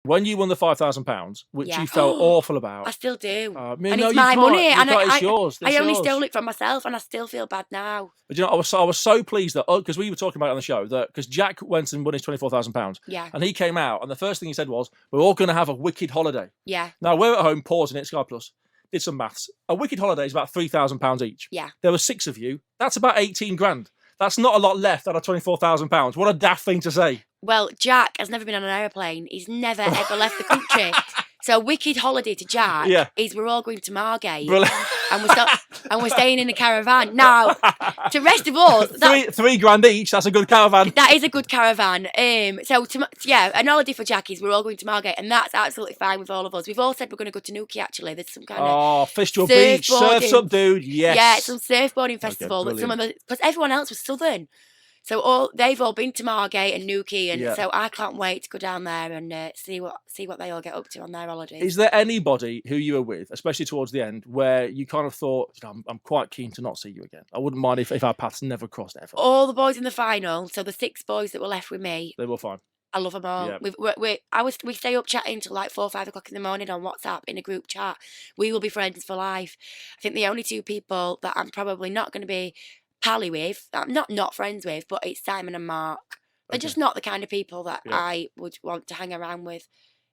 when you won the £5,000, which Yeah. you felt awful about. I still do. And it's my money, and it's yours. I only stole it from myself, and I still feel bad now. But you know, I was so pleased that because we were talking about it on the show that because Jack went and won his £24,000. Yeah. And he came out, and the first thing he said was, "We're all going to have a wicked holiday." Yeah. Now we're at home pausing it. Sky Plus did some maths. A wicked holiday is about £3,000 each. Yeah. There were 6 of you. That's about 18 grand. That's not a lot left out of £24,000. What a daft thing to say. Well, Jack has never been on an aeroplane. He's never ever left the country. So a wicked holiday to Jack is we're all going to Margate and we're staying in a caravan. Now, to the rest of us, three grand each. That's a good caravan. That is a good caravan. So an holiday for Jack is we're all going to Margate, and that's absolutely fine with all of us. We've all said we're going to go to Newquay. Actually, there's some kind of Fistula Beach, surfs up, dude. Yes, yeah, it's some surfboarding festival. Because everyone else was southern. So they've all been to Margate and Newquay, and so I can't wait to go down there and see what they all get up to on their holidays. Is there anybody who you were with, especially towards the end, where you kind of thought, I'm quite keen to not see you again? I wouldn't mind if our paths never crossed ever. All the boys in the final, so the 6 boys that were left with me, they were fine. I love them all. Yeah. We stay up chatting till like 4 or 5 o'clock in the morning on WhatsApp in a group chat. We will be friends for life. I think the only 2 people that I'm probably not going to be pally with, I'm not friends with, but it's Simon and Mark. They're just not the kind of people that I would want to hang around with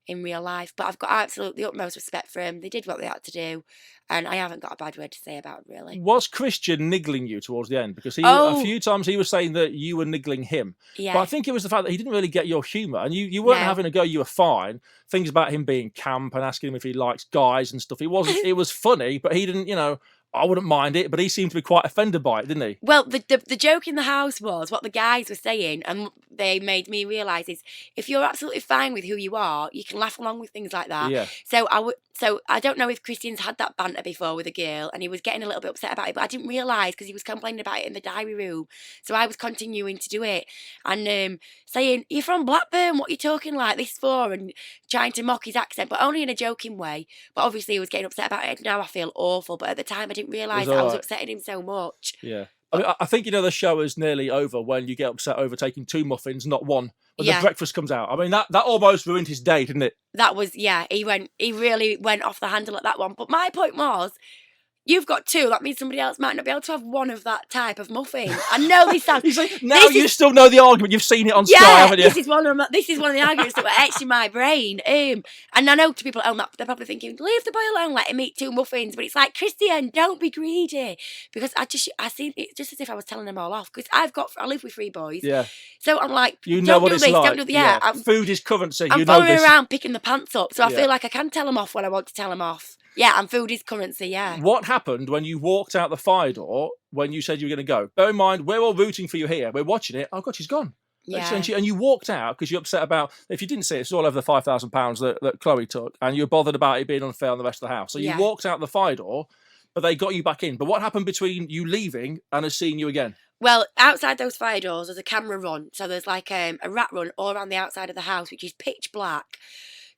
in real life. But I've got absolutely utmost respect for them. They did what they had to do, and I haven't got a bad word to say about them, really. Was Christian niggling you towards the end? Because a few times he was saying that you were niggling him. Yeah. But I think it was the fact that he didn't really get your humour, and you weren't having a go. You were fine. Things about him being camp and asking him if he likes guys and stuff. It was funny, but he didn't, I wouldn't mind it, but he seemed to be quite offended by it, didn't he? Well, the joke in the house was what the guys were saying, and they made me realise is if you're absolutely fine with who you are, you can laugh along with things like that. Yeah. So I don't know if Christian's had that banter before with a girl, and he was getting a little bit upset about it, but I didn't realise because he was complaining about it in the diary room. So I was continuing to do it and saying, "You're from Blackburn, what are you talking like this for?" and trying to mock his accent, but only in a joking way. But obviously he was getting upset about it. Now I feel awful, but at the time I didn't realise that I was upsetting him so much. Yeah. I mean, I think, the show is nearly over when you get upset over taking 2 muffins, not 1. When the breakfast comes out. I mean, that almost ruined his day, didn't it? That was, he really went off the handle at that one. But my point was, you've got 2. That means somebody else might not be able to have 1 of that type of muffin. I know this sounds... you still know the argument. You've seen it on Sky, haven't you? this is one of the arguments that were etched in my brain. And I know to people at home, they're probably thinking, leave the boy alone, let him eat 2 muffins. But it's like, Christian, don't be greedy. Because I see it just as if I was telling them all off. Because I live with 3 boys. Yeah. So I'm like, you know what it's like. Don't do this. Food is currency. I'm following around picking the pants up. So I feel like I can tell them off when I want to tell them off. Yeah, and food is currency, yeah. What happened when you walked out the fire door when you said you were going to go? Bear in mind, we're all rooting for you here. We're watching it. Oh, God, she's gone. Yeah. And you walked out because you're upset about, if you didn't see it, it's all over the £5,000 that Chloe took, and you're bothered about it being unfair on the rest of the house. So you walked out the fire door, but they got you back in. But what happened between you leaving and us seeing you again? Well, outside those fire doors, there's a camera run. So there's like a rat run all around the outside of the house, which is pitch black.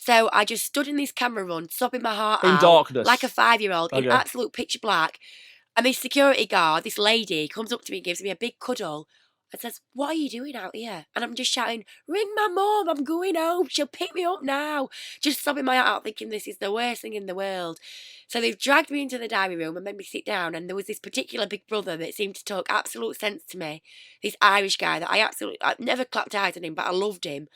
So I just stood in this camera run, sobbing my heart out. In darkness. Like a 5-year-old, in absolute pitch black. And this security guard, this lady, comes up to me and gives me a big cuddle and says, "What are you doing out here?" And I'm just shouting, "Ring my mum, I'm going home. She'll pick me up now." Just sobbing my heart out, thinking this is the worst thing in the world. So they've dragged me into the diary room and made me sit down. And there was this particular big brother that seemed to talk absolute sense to me. This Irish guy that I've never clapped eyes on him, but I loved him.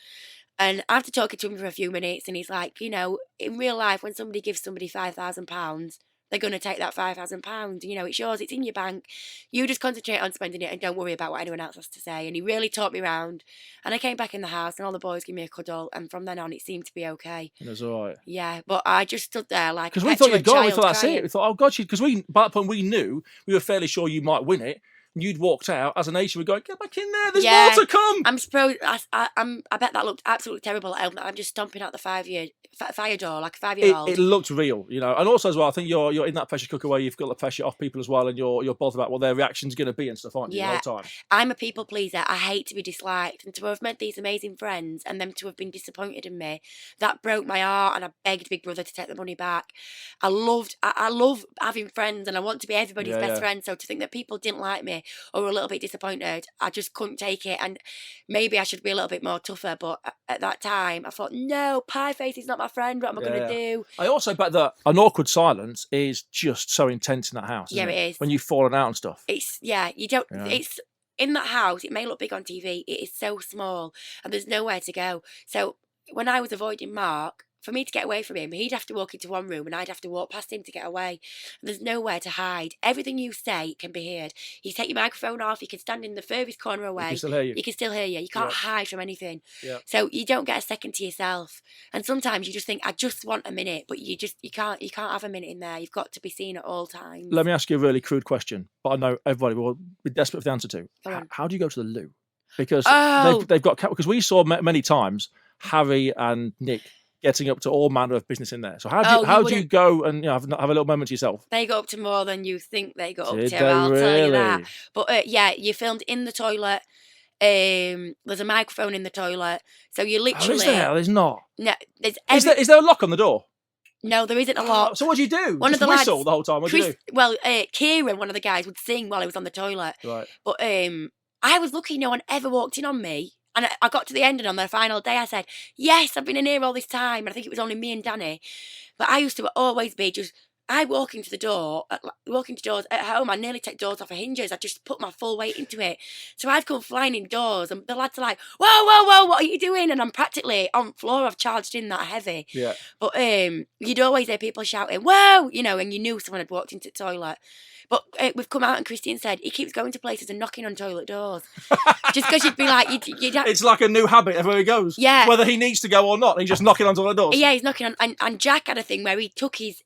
And after talking to him for a few minutes, and he's like, in real life, when somebody gives somebody £5,000, they're going to take that £5,000. It's yours, it's in your bank. You just concentrate on spending it and don't worry about what anyone else has to say. And he really taught me round. And I came back in the house and all the boys gave me a cuddle. And from then on, it seemed to be okay. It was all right. Yeah, but I just stood there like, because we thought you'd gone. We thought that's it. We thought, oh God, because by that point we knew, we were fairly sure you might win it. You'd walked out as a nation. We're going, get back in there. There's more to come. I'm supposed. I bet that looked absolutely terrible at home. I'm just stomping out the fire door like a 5-year-old. It looked real, and also as well. I think you're in that pressure cooker where you've got the pressure off people as well, and you're bothered about what their reaction's going to be and stuff, aren't you? All the time. I'm a people pleaser. I hate to be disliked, and to have met these amazing friends and them to have been disappointed in me, that broke my heart. And I begged Big Brother to take the money back. I love having friends, and I want to be everybody's best friend. So to think that people didn't like me angry or a little bit disappointed. I just couldn't take it, and maybe I should be a little bit more tougher. But at that time, I thought, no, pie face is not my friend. What am I going to do? I also bet that an awkward silence is just so intense in that house. Yeah, it is. When you've fallen out and stuff. You don't. Yeah. It's in that house. It may look big on TV. It is so small, and there's nowhere to go. So when I was avoiding Mark, for me to get away from him, he'd have to walk into one room and I'd have to walk past him to get away. And there's nowhere to hide. Everything you say can be heard. You take your microphone off, you can stand in the furthest corner away. He can still hear you. You can still hear you. You can't hide from anything. Yeah. So you don't get a second to yourself. And sometimes you just think, I just want a minute, but you can't have a minute in there. You've got to be seen at all times. Let me ask you a really crude question, but I know everybody will be desperate for the answer to. How do you go to the loo? Because they've got, because we saw many times Harry and Nick getting up to all manner of business in there. So how do you go and have a little moment to yourself? They go up to more than you think they go up to. I'll tell you that. But you filmed in the toilet. There's a microphone in the toilet, so you literally. Is there? There's not. No, there's. Is there a lock on the door? No, there isn't a lock. So what do you do? One Just of the whistle lads, the whole time. What do you do? Well, Kieran, one of the guys, would sing while he was on the toilet. Right. But I was lucky no one ever walked in on me. And I got to the end, and on the final day, I said, yes, I've been in here all this time. And I think it was only me and Danny. But I used to always be I walk into doors at home. I nearly take doors off of hinges. I just put my full weight into it. So I've come flying indoors, and the lads are like, whoa, what are you doing? And I'm practically on floor. I've charged in that heavy. Yeah. But you'd always hear people shouting, whoa, and you knew someone had walked into the toilet. But we've come out and Christine said he keeps going to places and knocking on toilet doors. Just because you'd be like... It's like a new habit everywhere he goes. Yeah. Whether he needs to go or not, he's just knocking on toilet doors. Yeah, he's knocking on... And Jack had a thing where he took his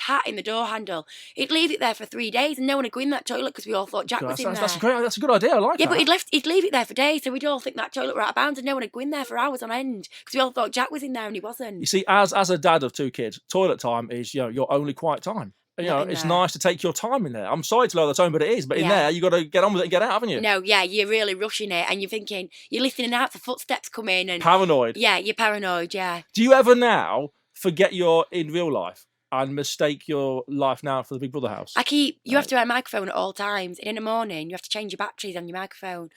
hat in the door handle. He'd leave it there for 3 days and no one would go in that toilet because we all thought Jack was in there. That's a good idea, I like that. Yeah, but he'd leave it there for days, so we'd all think that toilet were out of bounds and no one would go in there for hours on end because we all thought Jack was in there and he wasn't. You see, as a dad of 2 kids, toilet time is your only quiet time. It's nice to take your time in there. I'm sorry to lower the tone, but it is. But in there, you got to get on with it and get out, haven't you? No, yeah, you're really rushing it, and you're thinking, you're listening out for footsteps coming, and paranoid. Yeah, you're paranoid. Yeah. Do you ever now forget you're in real life and mistake your life now for the Big Brother house? You have to have a microphone at all times, and in the morning you have to change your batteries on your microphone.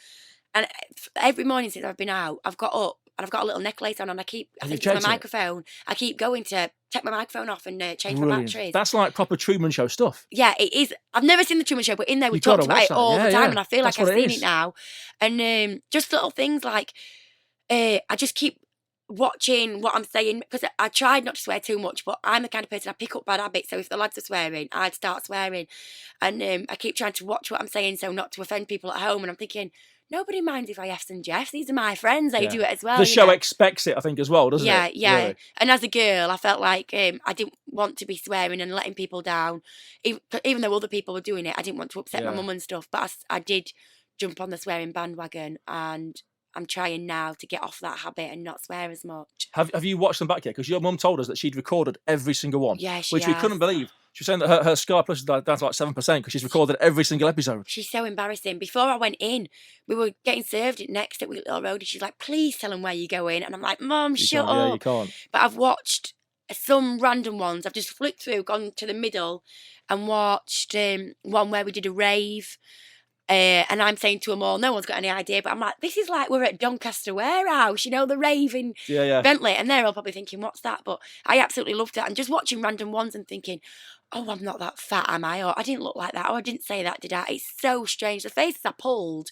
And every morning since I've been out, I've got up and I've got a little necklace on, and I think it's my microphone. I keep going to take my microphone off and change my batteries. That's like proper Truman Show stuff. Yeah, it is. I've never seen the Truman Show, but in there we talk about it all the time, and I feel like I've seen it now. And just little things like I just keep watching what I'm saying, because I tried not to swear too much, but I'm the kind of person, I pick up bad habits. So if the lads are swearing, I'd start swearing, and I keep trying to watch what I'm saying so not to offend people at home. And I'm thinking, nobody minds if I F's and Jeffs. These are my friends. They do it as well. The show expects it, I think, as well, doesn't it? Yeah. Really? And as a girl, I felt like I didn't want to be swearing and letting people down. Even though other people were doing it, I didn't want to upset my mum and stuff. But I did jump on the swearing bandwagon, and I'm trying now to get off that habit and not swear as much. Have you watched them back yet? Because your mum told us that she'd recorded every single one. Yeah, which we couldn't believe. She was saying that her Sky Plus is down to like 7% because she's recorded every single episode. She's so embarrassing. Before I went in, we were getting served next at Little Road, and she's like, please tell them where you're going. And I'm like, Mum, shut up. Yeah, you can't. But I've watched some random ones. I've just flicked through, gone to the middle and watched one where we did a rave. And I'm saying to them all, no one's got any idea, but I'm like, this is like we're at Doncaster Warehouse, the rave in Bentley. And they're all probably thinking, what's that? But I absolutely loved it. And just watching random ones and thinking, oh, I'm not that fat, am I? Or I didn't look like that. Or I didn't say that, did I? It's so strange. The faces I pulled,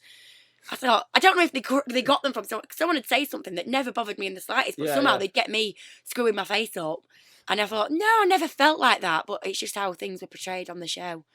I thought, I don't know if they got them from someone would say something that never bothered me in the slightest, but somehow they'd get me screwing my face up. And I thought, no, I never felt like that. But it's just how things were portrayed on the show.